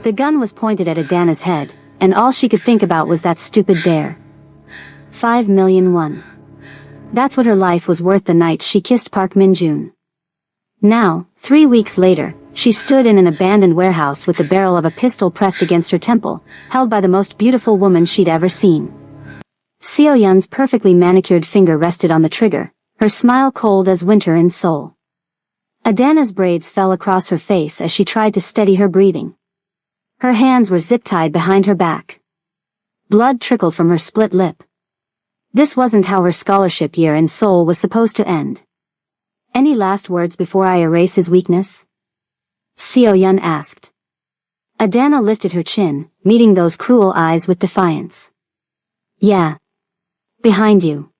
The gun was pointed at Adana's head, and all she could think about was that stupid dare. 5 million won. That's what her life was worth the night she kissed Park Min-joon. Now, 3 weeks later, she stood in an abandoned warehouse with the barrel of a pistol pressed against her temple, held by the most beautiful woman she'd ever seen. Seo-yun's perfectly manicured finger rested on the trigger, her smile cold as winter in Seoul. Adana's braids fell across her face as she tried to steady her breathing. Her hands were zip-tied behind her back. Blood trickled from her split lip. This wasn't how her scholarship year in Seoul was supposed to end. Any last words before I erase his weakness? Seo-yun asked. Adana lifted her chin, meeting those cruel eyes with defiance. Yeah. Behind you.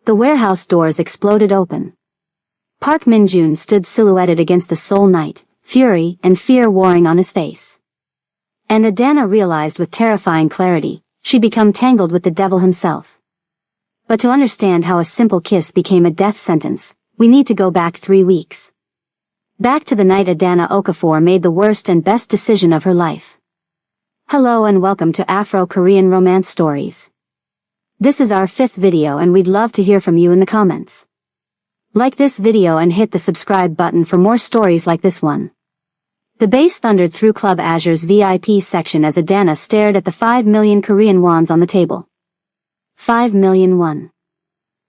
The warehouse doors exploded open. Park Min-joon stood silhouetted against the Seoul night, fury and fear warring on his face. And Adana realized with terrifying clarity, she'd become tangled with the devil himself. But to understand how a simple kiss became a death sentence, we need to go back 3 weeks. Back to the night Adana Okafor made the worst and best decision of her life. Hello and welcome to Afro-Korean Romance Stories. This is our 5th video and we'd love to hear from you in the comments. Like this video and hit the subscribe button for more stories like this one. The bass thundered through Club Azure's VIP section as Adana stared at the 5 million Korean wons on the table. 5 million won.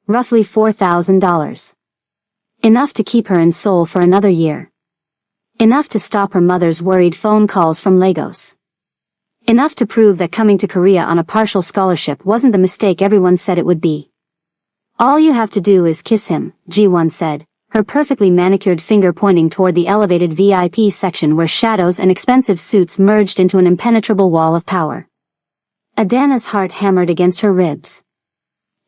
Roughly $4,000. Enough to keep her in Seoul for another year. Enough to stop her mother's worried phone calls from Lagos. Enough to prove that coming to Korea on a partial scholarship wasn't the mistake everyone said it would be. All you have to do is kiss him, Ji-won said, her perfectly manicured finger pointing toward the elevated VIP section where shadows and expensive suits merged into an impenetrable wall of power. Adana's heart hammered against her ribs.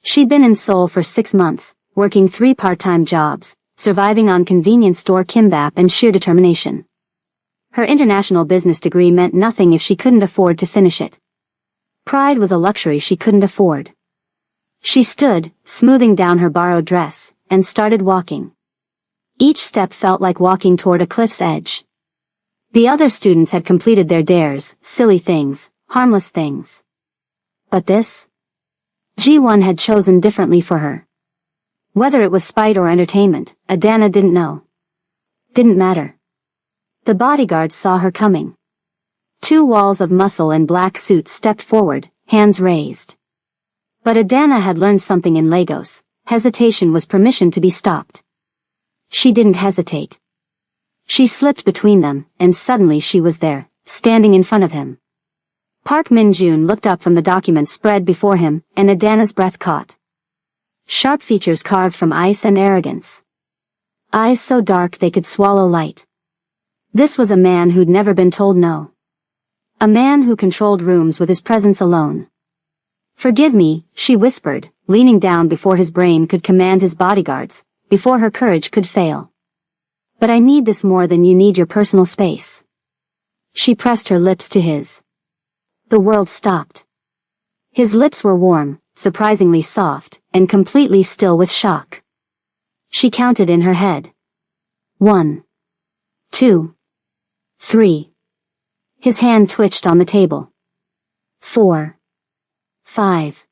She'd been in Seoul for 6 months, working 3 part-time jobs, surviving on convenience store kimbap and sheer determination. Her international business degree meant nothing if she couldn't afford to finish it. Pride was a luxury she couldn't afford. She stood, smoothing down her borrowed dress, and started walking. Each step felt like walking toward a cliff's edge. The other students had completed their dares, silly things, harmless things. But this? Ji-won had chosen differently for her. Whether it was spite or entertainment, Adana didn't know. Didn't matter. The bodyguards saw her coming. 2 walls of muscle and black suits stepped forward, hands raised. But Adana had learned something in Lagos. Hesitation was permission to be stopped. She didn't hesitate. She slipped between them, and suddenly she was there, standing in front of him. Park Min-joon looked up from the documents spread before him, and Adana's breath caught. Sharp features carved from ice and arrogance. Eyes so dark they could swallow light. This was a man who'd never been told no. A man who controlled rooms with his presence alone. Forgive me, she whispered, leaning down before his brain could command his bodyguards, before her courage could fail. But I need this more than you need your personal space. She pressed her lips to his. The world stopped. His lips were warm, surprisingly soft, and completely still with shock. She counted in her head. 1, 2, 3. His hand twitched on the table. 4, 5,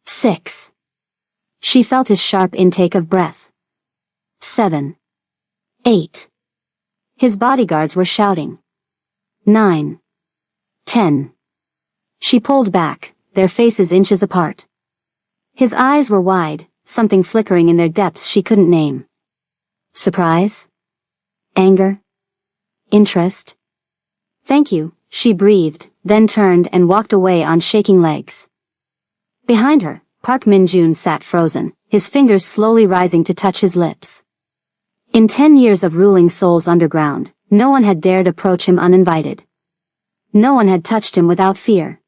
6. She felt his sharp intake of breath. 7, 8. His bodyguards were shouting. 9, 10. She pulled back, their faces inches apart. His eyes were wide, something flickering in their depths she couldn't name. Surprise? Anger? Interest? Thank you, she breathed, then turned and walked away on shaking legs. Behind her, Park Min-joon sat frozen, his fingers slowly rising to touch his lips. In 10 years of ruling Seoul's underground, no one had dared approach him uninvited. No one had touched him without fear.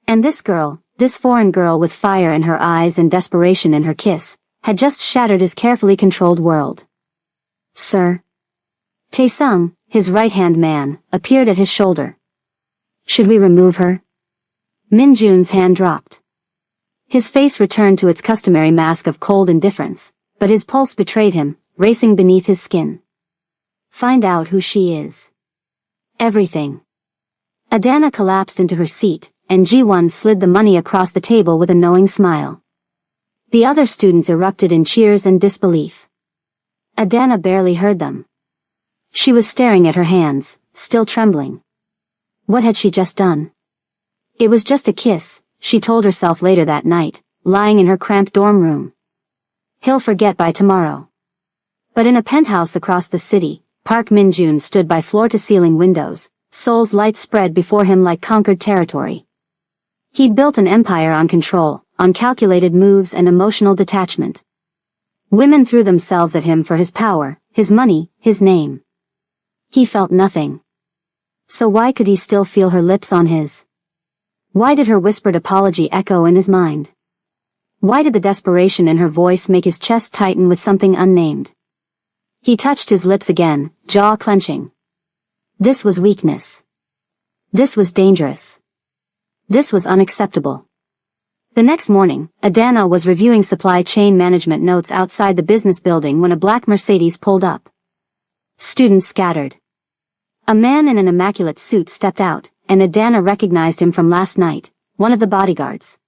And this girl, this foreign girl with fire in her eyes and desperation in her kiss, had just shattered his carefully controlled world. Sir. Tae-sung, his right-hand man, appeared at his shoulder. Should we remove her? Min-joon's hand dropped. His face returned to its customary mask of cold indifference, but his pulse betrayed him, racing beneath his skin. Find out who she is. Everything. Adana collapsed into her seat, and Ji-won slid the money across the table with a knowing smile. The other students erupted in cheers and disbelief. Adana barely heard them. She was staring at her hands, still trembling. What had she just done? It was just a kiss, she told herself later that night, lying in her cramped dorm room. He'll forget by tomorrow. But in a penthouse across the city, Park Min-joon stood by floor-to-ceiling windows, Seoul's light spread before him like conquered territory. He'd built an empire on control, on calculated moves and emotional detachment. Women threw themselves at him for his power, his money, his name. He felt nothing. So why could he still feel her lips on his? Why did her whispered apology echo in his mind? Why did the desperation in her voice make his chest tighten with something unnamed? He touched his lips again, jaw clenching. This was weakness. This was dangerous. This was unacceptable. The next morning, Adana was reviewing supply chain management notes outside the business building when a black Mercedes pulled up. Students scattered. A man in an immaculate suit stepped out, and Adana recognized him from last night, one of the bodyguards.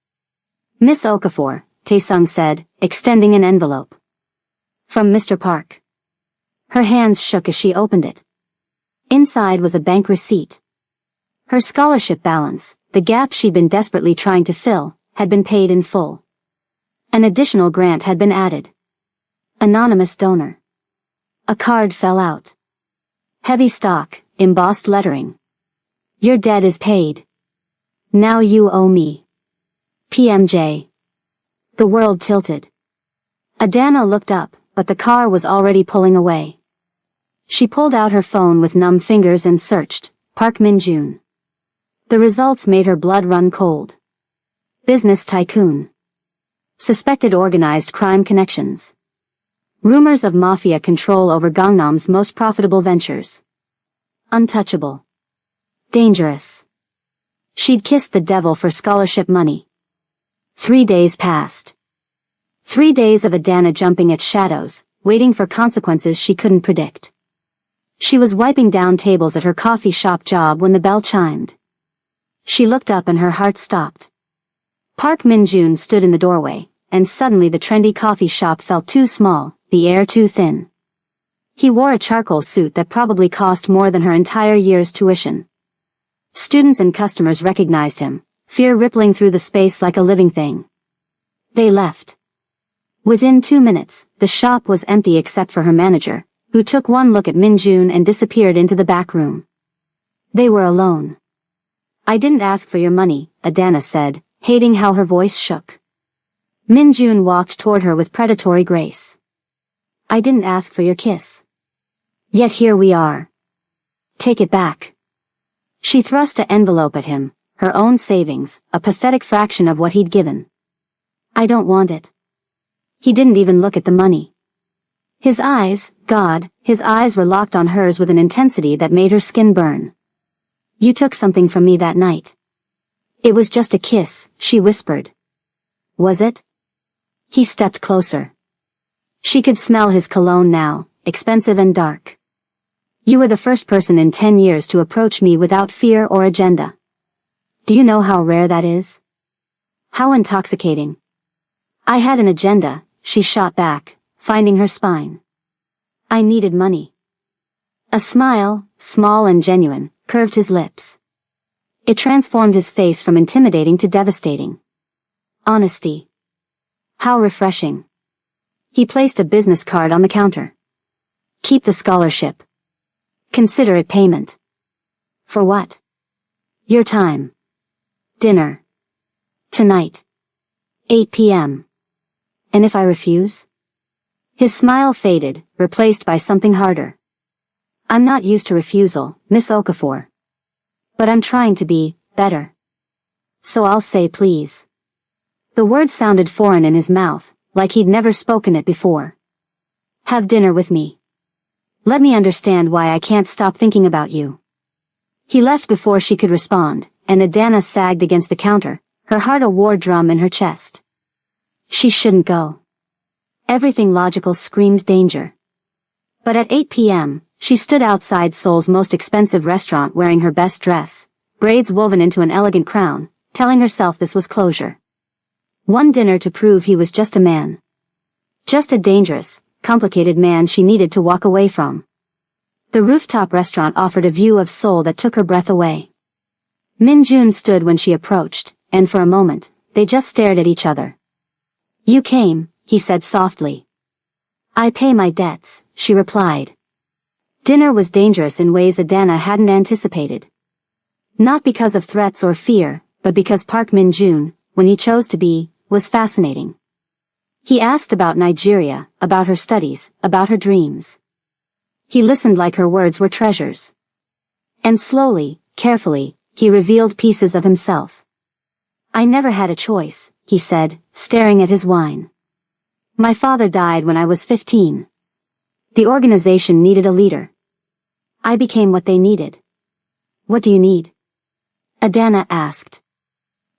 Miss Okafor, Tae-sung said, extending an envelope. From Mr. Park. Her hands shook as she opened it. Inside was a bank receipt. Her scholarship balance, the gap she'd been desperately trying to fill, had been paid in full. An additional grant had been added. Anonymous donor. A card fell out. Heavy stock, embossed lettering. Your debt is paid. Now you owe me. PMJ. The world tilted. Adana looked up, but the car was already pulling away. She pulled out her phone with numb fingers and searched, Park Min-joon. The results made her blood run cold. Business tycoon. Suspected organized crime connections. Rumors of mafia control over Gangnam's most profitable ventures. Untouchable. Dangerous. She'd kissed the devil for scholarship money. 3 days passed. 3 days of Adana jumping at shadows, waiting for consequences she couldn't predict. She was wiping down tables at her coffee shop job when the bell chimed. She looked up and her heart stopped. Park Min-joon stood in the doorway, and suddenly the trendy coffee shop felt too small, the air too thin. He wore a charcoal suit that probably cost more than her entire year's tuition. Students and customers recognized him, fear rippling through the space like a living thing. They left. Within 2 minutes, the shop was empty except for her manager, who took one look at Min-joon and disappeared into the back room. They were alone. I didn't ask for your money, Adana said, hating how her voice shook. Min-joon walked toward her with predatory grace. I didn't ask for your kiss. Yet here we are. Take it back. She thrust an envelope at him, her own savings, a pathetic fraction of what he'd given. I don't want it. He didn't even look at the money. His eyes, God, his eyes were locked on hers with an intensity that made her skin burn. You took something from me that night. It was just a kiss, she whispered. Was it? He stepped closer. She could smell his cologne now, expensive and dark. You were the first person in 10 years to approach me without fear or agenda. Do you know how rare that is? How intoxicating. I had an agenda, she shot back, finding her spine. I needed money. A smile, small and genuine, curved his lips. It transformed his face from intimidating to devastating. Honesty. How refreshing. He placed a business card on the counter. Keep the scholarship. Consider it payment. For what? Your time. Dinner. Tonight. 8 p.m. And if I refuse? His smile faded, replaced by something harder. I'm not used to refusal, Miss Okafor. But I'm trying to be better. So I'll say please. The word sounded foreign in his mouth, like he'd never spoken it before. Have dinner with me. Let me understand why I can't stop thinking about you. He left before she could respond, and Adana sagged against the counter, her heart a war drum in her chest. She shouldn't go. Everything logical screamed danger. But at 8 p.m., she stood outside Seoul's most expensive restaurant wearing her best dress, braids woven into an elegant crown, telling herself this was closure. One dinner to prove he was just a man. Just a dangerous, complicated man she needed to walk away from. The rooftop restaurant offered a view of Seoul that took her breath away. Min-jun stood when she approached, and for a moment, they just stared at each other. "You came," he said softly. "I pay my debts," she replied. Dinner was dangerous in ways Adana hadn't anticipated. Not because of threats or fear, but because Park Min-jun, when he chose to be, was fascinating. He asked about Nigeria, about her studies, about her dreams. He listened like her words were treasures. And slowly, carefully, he revealed pieces of himself. "I never had a choice," he said, staring at his wine. "My father died when I was 15. The organization needed a leader. I became what they needed." "What do you need?" Adana asked.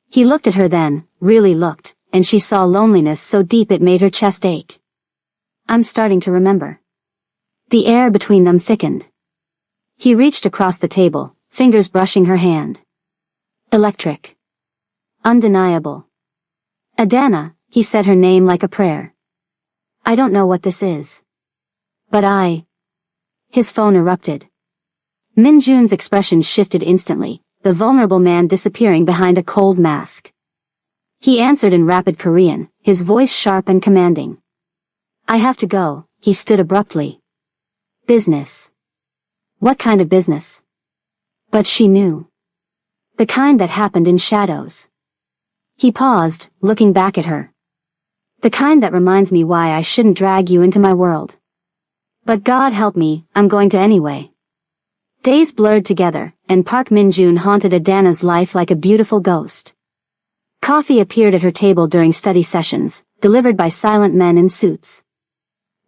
He looked at her then, really looked, and she saw loneliness so deep it made her chest ache. "I'm starting to remember." The air between them thickened. He reached across the table, fingers brushing her hand. Electric. Undeniable. "Adana," he said her name like a prayer. "I don't know what this is. But His phone erupted. Min-jun's expression shifted instantly, the vulnerable man disappearing behind a cold mask. He answered in rapid Korean, his voice sharp and commanding. "I have to go," he stood abruptly. "Business." "What kind of business?" But she knew. The kind that happened in shadows. He paused, looking back at her. "The kind that reminds me why I shouldn't drag you into my world. But God help me, I'm going to anyway." Days blurred together, and Park Min-jun haunted Adana's life like a beautiful ghost. Coffee appeared at her table during study sessions, delivered by silent men in suits.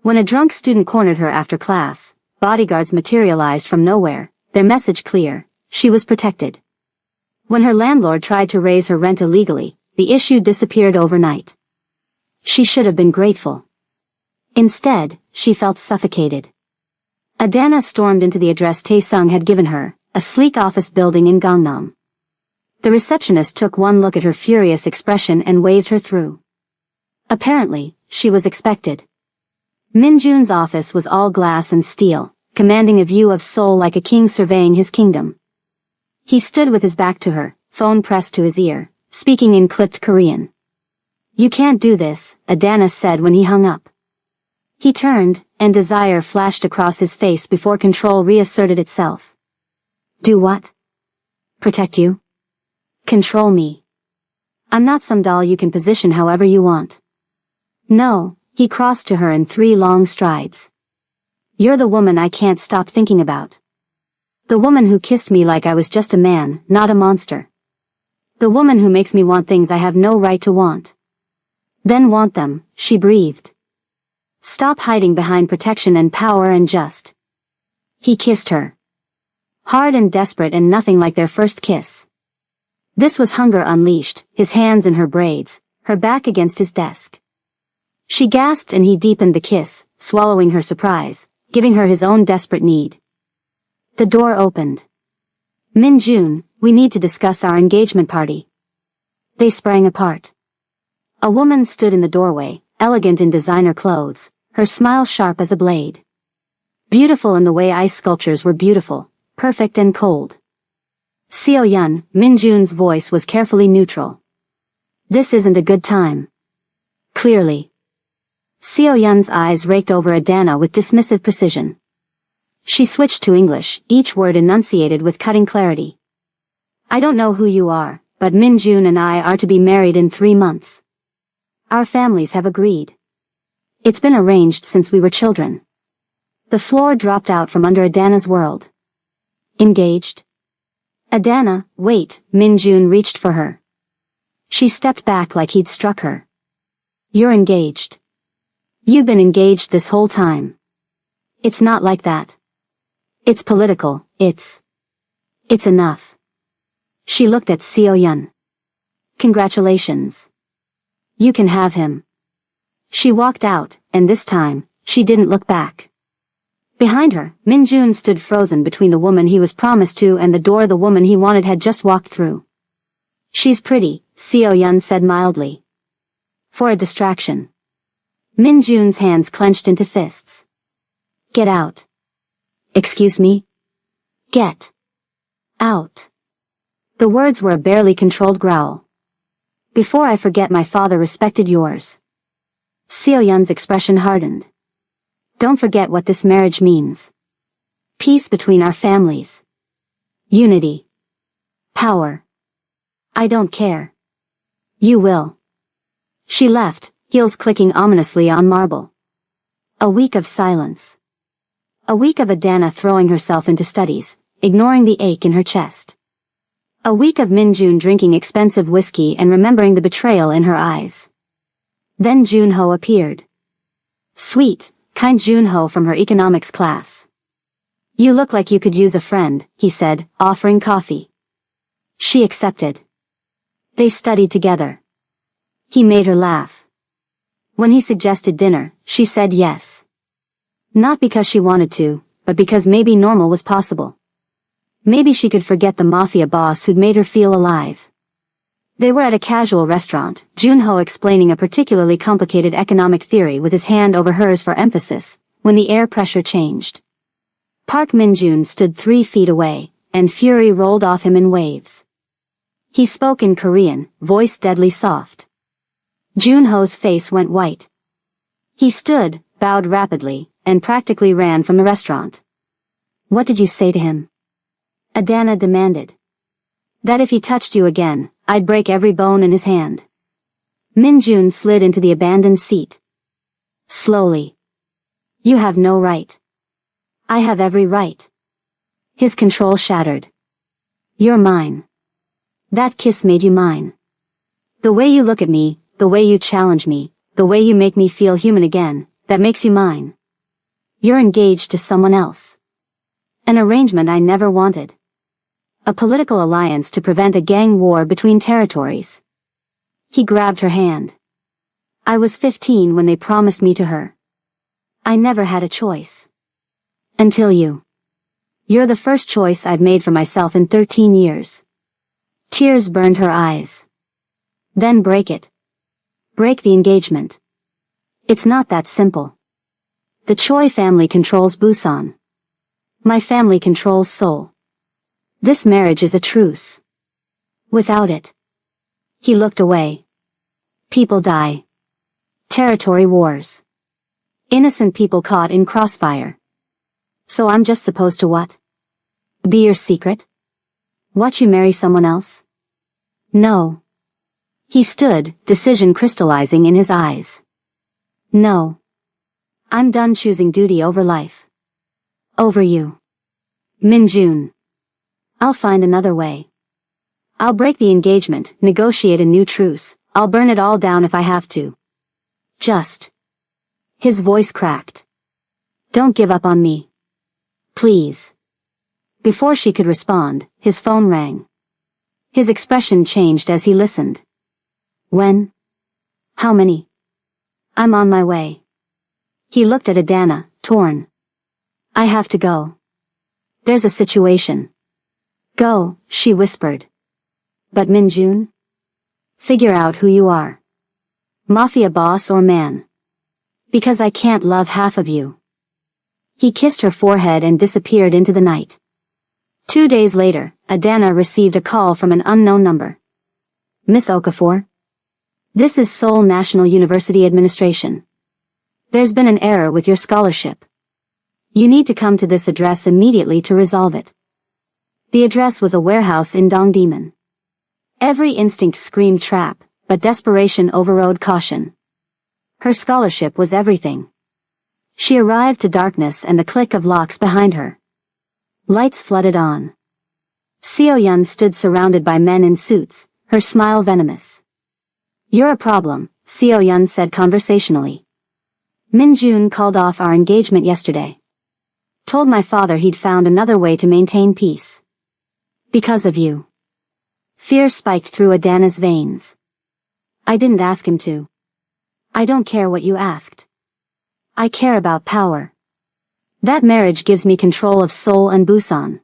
When a drunk student cornered her after class, bodyguards materialized from nowhere, their message clear: she was protected. When her landlord tried to raise her rent illegally, the issue disappeared overnight. She should have been grateful. Instead, she felt suffocated. Adana stormed into the address Taesung had given her, a sleek office building in Gangnam. The receptionist took one look at her furious expression and waved her through. Apparently, she was expected. Min-jun's office was all glass and steel, commanding a view of Seoul like a king surveying his kingdom. He stood with his back to her, phone pressed to his ear, speaking in clipped Korean. "You can't do this," Adana said when he hung up. He turned, and desire flashed across his face before control reasserted itself. "Do what?" "Protect you. Control me. I'm not some doll you can position however you want." "No," he crossed to her in 3 long strides. "You're the woman I can't stop thinking about. The woman who kissed me like I was just a man, not a monster. The woman who makes me want things I have no right to want. Then want them," she breathed. "Stop hiding behind protection and power and just." He kissed her. Hard and desperate and nothing like their first kiss. This was hunger unleashed, his hands in her braids, her back against his desk. She gasped and he deepened the kiss, swallowing her surprise, giving her his own desperate need. The door opened. "Min-jun, we need to discuss our engagement party." They sprang apart. A woman stood in the doorway, elegant in designer clothes, her smile sharp as a blade. Beautiful in the way ice sculptures were beautiful, perfect and cold. "Seo-yun," Min-jun's voice was carefully neutral. "This isn't a good time." Clearly. Seo-yun's eyes raked over Adana with dismissive precision. She switched to English, each word enunciated with cutting clarity. "I don't know who you are, but Min-jun and I are to be married in 3 months. Our families have agreed. It's been arranged since we were children." The floor dropped out from under Adana's world. "Engaged?" "Adana, wait," Min-jun reached for her. She stepped back like he'd struck her. "You're engaged. You've been engaged this whole time. It's not like that. It's political, it's enough." She looked at Seo-yun. "Congratulations. You can have him." She walked out, and this time, she didn't look back. Behind her, Min-jun stood frozen between the woman he was promised to and the door the woman he wanted had just walked through. She's pretty, Seo-yun said mildly. For a distraction. Min-jun's hands clenched into fists. Get out. Excuse me? Get out. The words were a barely controlled growl. Before I forget, my father respected yours. Seo-yun's expression hardened. Don't forget what this marriage means. Peace between our families. Unity. Power. I don't care. You will. She left, heels clicking ominously on marble. A week of silence. A week of Adana throwing herself into studies, ignoring the ache in her chest. A week of Min-jun drinking expensive whiskey and remembering the betrayal in her eyes. Then Junho appeared. Sweet, kind Junho from her economics class. You look like you could use a friend, he said, offering coffee. She accepted. They studied together. He made her laugh. When he suggested dinner, she said yes. Not because she wanted to, but because maybe normal was possible. Maybe she could forget the mafia boss who'd made her feel alive. They were at a casual restaurant, Junho explaining a particularly complicated economic theory with his hand over hers for emphasis, when the air pressure changed. Park Min-jun stood 3 feet away, and fury rolled off him in waves. He spoke in Korean, voice deadly soft. Junho's face went white. He stood, bowed rapidly, and practically ran from the restaurant. What did you say to him? Adana demanded. That if he touched you again, I'd break every bone in his hand. Min-jun slid into the abandoned seat. Slowly. You have no right. I have every right. His control shattered. You're mine. That kiss made you mine. The way you look at me, the way you challenge me, the way you make me feel human again, that makes you mine. You're engaged to someone else. An arrangement I never wanted. A political alliance to prevent a gang war between territories. He grabbed her hand. I was 15 when they promised me to her. I never had a choice. Until you. You're the first choice I've made for myself in 13 years. Tears burned her eyes. Then break it. Break the engagement. It's not that simple. The Choi family controls Busan. My family controls Seoul. This marriage is a truce. Without it. He looked away. People die. Territory wars. Innocent people caught in crossfire. So I'm just supposed to what? Be your secret? Watch you marry someone else? No. He stood, decision crystallizing in his eyes. No. I'm done choosing duty over life. Over you. Min-jun. I'll find another way. I'll break the engagement, negotiate a new truce, I'll burn it all down if I have to. Just. His voice cracked. Don't give up on me. Please. Before she could respond, his phone rang. His expression changed as he listened. When? How many? I'm on my way. He looked at Adana, torn. I have to go. There's a situation. Go, she whispered. But Min-jun? Figure out who you are. Mafia boss or man. Because I can't love half of you. He kissed her forehead and disappeared into the night. 2 days later, Adana received a call from an unknown number. Miss Okafor? This is Seoul National University Administration. There's been an error with your scholarship. You need to come to this address immediately to resolve it. The address was a warehouse in Dongdaemun. Every instinct screamed trap, but desperation overrode caution. Her scholarship was everything. She arrived to darkness and the click of locks behind her. Lights flooded on. Seo-yun stood surrounded by men in suits, her smile venomous. You're a problem, Seo-yun said conversationally. Min-jun called off our engagement yesterday. Told my father he'd found another way to maintain peace. Because of you. Fear spiked through Adana's veins. I didn't ask him to. I don't care what you asked. I care about power. That marriage gives me control of Seoul and Busan.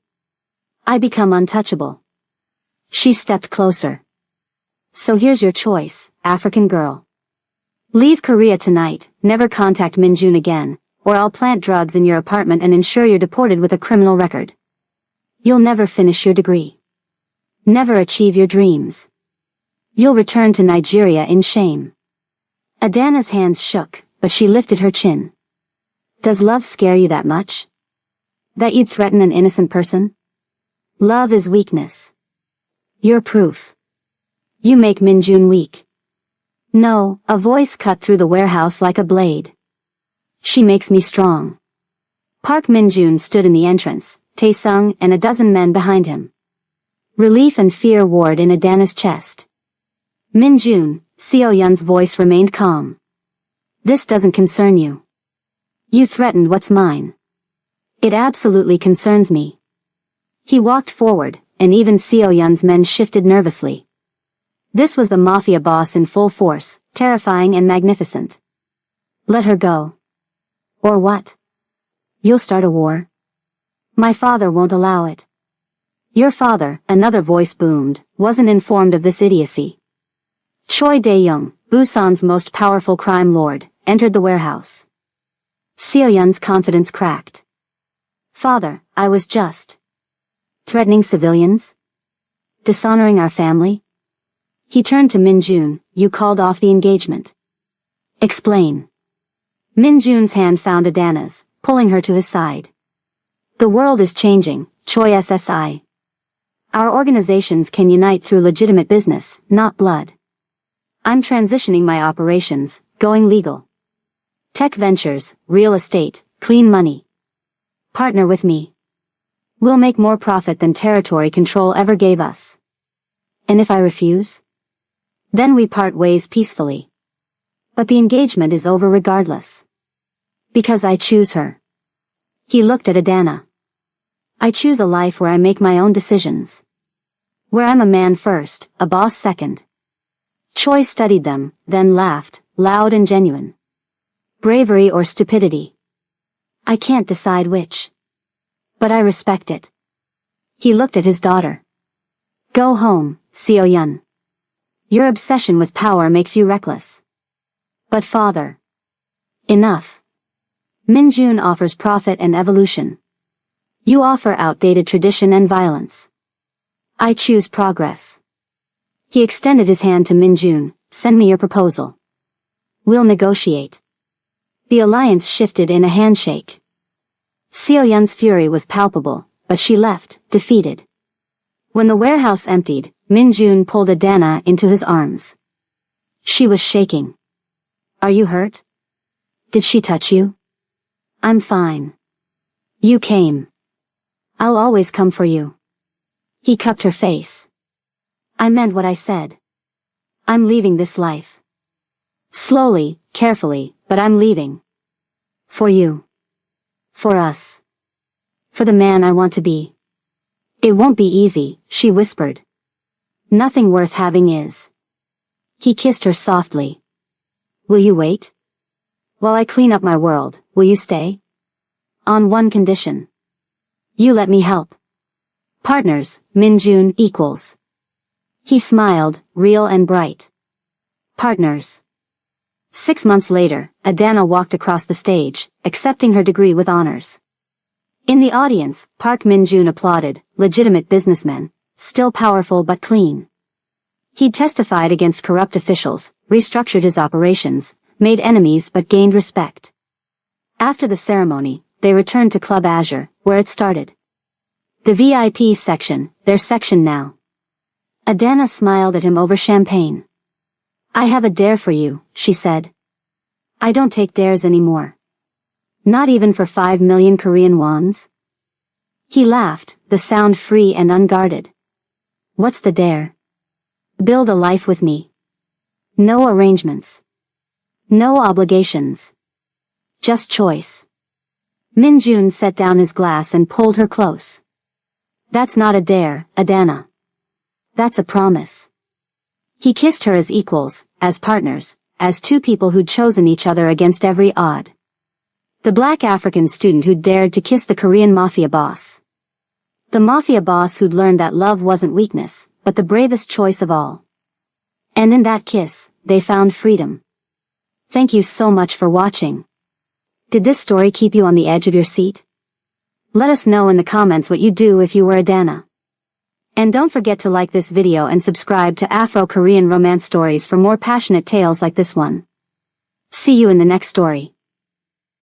I become untouchable. She stepped closer. So here's your choice, African girl. Leave Korea tonight, never contact Minjun again, or I'll plant drugs in your apartment and ensure you're deported with a criminal record. You'll never finish your degree. Never achieve your dreams. You'll return to Nigeria in shame. Adana's hands shook, but she lifted her chin. Does love scare you that much? That you'd threaten an innocent person? Love is weakness. You're proof. You make Minjun weak. No, a voice cut through the warehouse like a blade. She makes me strong. Park Minjun stood in the entrance, Tae-sung and a dozen men behind him. Relief and fear warred in Adana's chest. Minjun, Seo-yun's voice remained calm. This doesn't concern you. You threatened what's mine. It absolutely concerns me. He walked forward, and even Seo-yun's men shifted nervously. This was the mafia boss in full force, terrifying and magnificent. Let her go. Or what? You'll start a war? My father won't allow it. Your father, another voice boomed, wasn't informed of this idiocy. Choi Dae-young, Busan's most powerful crime lord, entered the warehouse. Seo-yun's confidence cracked. Father, I was just threatening civilians? Dishonoring our family? He turned to Minjun. You called off the engagement. Explain. Minjun's hand found Adana's, pulling her to his side. The world is changing, Choi SSI. Our organizations can unite through legitimate business, not blood. I'm transitioning my operations, going legal. Tech ventures, real estate, clean money. Partner with me. We'll make more profit than territory control ever gave us. And if I refuse? Then we part ways peacefully. But the engagement is over regardless. Because I choose her. He looked at Adana. I choose a life where I make my own decisions. Where I'm a man first, a boss second. Choi studied them, then laughed, loud and genuine. Bravery or stupidity? I can't decide which. But I respect it. He looked at his daughter. Go home, Seo-yun. Your obsession with power makes you reckless. But father. Enough. Minjun offers profit and evolution. You offer outdated tradition and violence. I choose progress. He extended his hand to Minjun. Send me your proposal. We'll negotiate. The alliance shifted in a handshake. Seo-yun's fury was palpable, but she left, defeated. When the warehouse emptied, Minjun pulled Adana into his arms. She was shaking. Are you hurt? Did she touch you? I'm fine. You came. I'll always come for you. He cupped her face. I meant what I said. I'm leaving this life. Slowly, carefully, but I'm leaving. For you. For us. For the man I want to be. It won't be easy, she whispered. Nothing worth having is. He kissed her softly. Will you wait? While I clean up my world, will you stay? On one condition. You let me help. Partners, Minjun equals. He smiled, real and bright. Partners. 6 months later, Adana walked across the stage, accepting her degree with honors. In the audience, Park Minjun applauded, legitimate businessman, still powerful but clean. He'd testified against corrupt officials, restructured his operations, made enemies but gained respect. After the ceremony, they returned to Club Azure, where it started. The VIP section, their section now. Adana smiled at him over champagne. I have a dare for you, she said. I don't take dares anymore. Not even for 5 million Korean wons? He laughed, the sound free and unguarded. What's the dare? Build a life with me. No arrangements. No obligations. Just choice. Minjun set down his glass and pulled her close. That's not a dare, Adana. That's a promise. He kissed her as equals, as partners, as two people who'd chosen each other against every odd. The black African student who dared to kiss the Korean mafia boss. The mafia boss who'd learned that love wasn't weakness, but the bravest choice of all. And in that kiss, they found freedom. Thank you so much for watching. Did this story keep you on the edge of your seat? Let us know in the comments what you'd do if you were Adana. And don't forget to like this video and subscribe to Afro-Korean romance stories for more passionate tales like this one. See you in the next story.